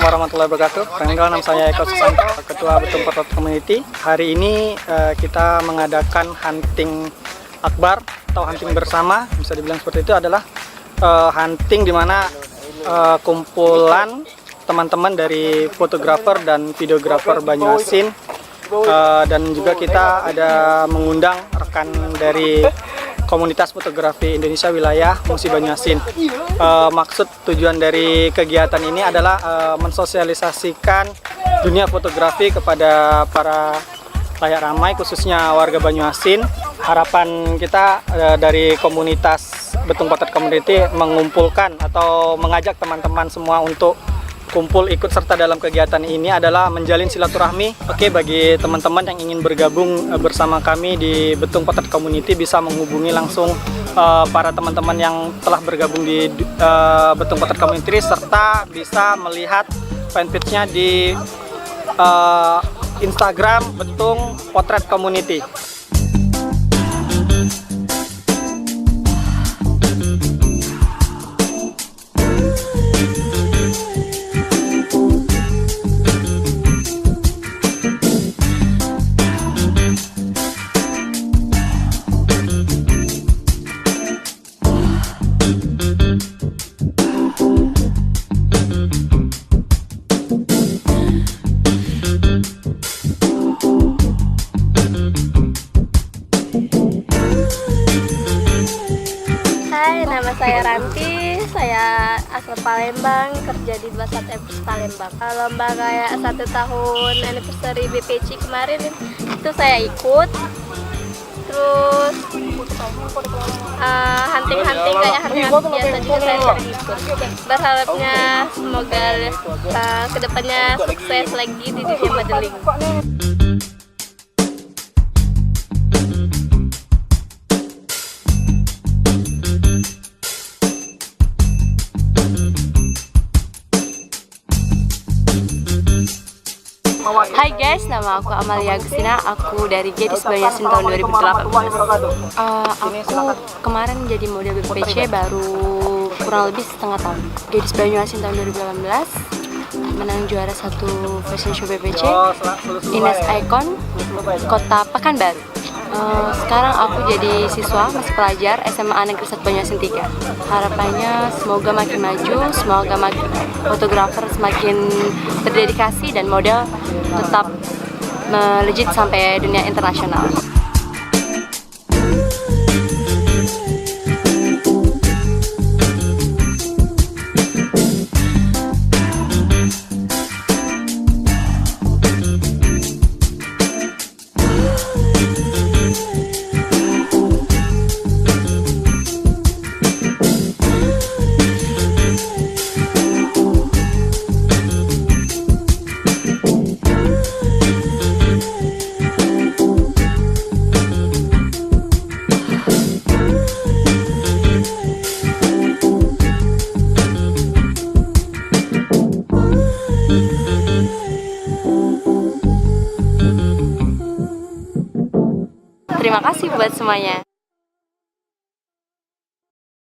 warahmatullahi wabarakatuh. Perkenalkan, nama saya Eko Susanto, Ketua Betung Potot Community. Hari ini kita mengadakan hunting akbar atau hunting bersama, bisa dibilang seperti itu, adalah hunting di mana kumpulan teman-teman dari fotografer dan videografer Banyuasin, dan juga kita ada mengundang rekan dari komunitas fotografi Indonesia wilayah Musi Banyuasin. Maksud tujuan dari kegiatan ini adalah mensosialisasikan dunia fotografi kepada para layak ramai, khususnya warga Banyuasin. Harapan kita dari komunitas Betung Potot Community mengumpulkan atau mengajak teman-teman semua untuk kumpul ikut serta dalam kegiatan ini adalah menjalin silaturahmi. Oke, bagi teman-teman yang ingin bergabung bersama kami di Betung Potot Community bisa menghubungi langsung para teman-teman yang telah bergabung di Betung Potot Community, serta bisa melihat fanpage-nya di Instagram Betung Potret Community. Hai, nama saya Ranti, saya asal Palembang, kerja di 21 Epus Palembang. Lomba kayak 1 tahun anniversary BPC kemarin itu saya ikut. Terus hunting-hunting kayak hunting biasa juga saya sering ikut. Berharapnya semoga kedepannya sukses lagi di dunia modeling. Hai guys, nama aku Amalia Agustina, aku dari Gadis Banyuasin tahun 2018. Aku kemarin jadi model BPC baru kurang lebih setengah tahun. Gadis Banyuasin tahun 2018, menang juara 1 fashion show BPC, Ines Icon, Kota Pekanbaru. Sekarang aku jadi siswa, masih pelajar SMA Negeri 1 Banyuasin 3. Harapannya semoga makin maju, semoga fotografer semakin berdedikasi dan model tetap melejit sampai dunia internasional. Terima kasih buat semuanya.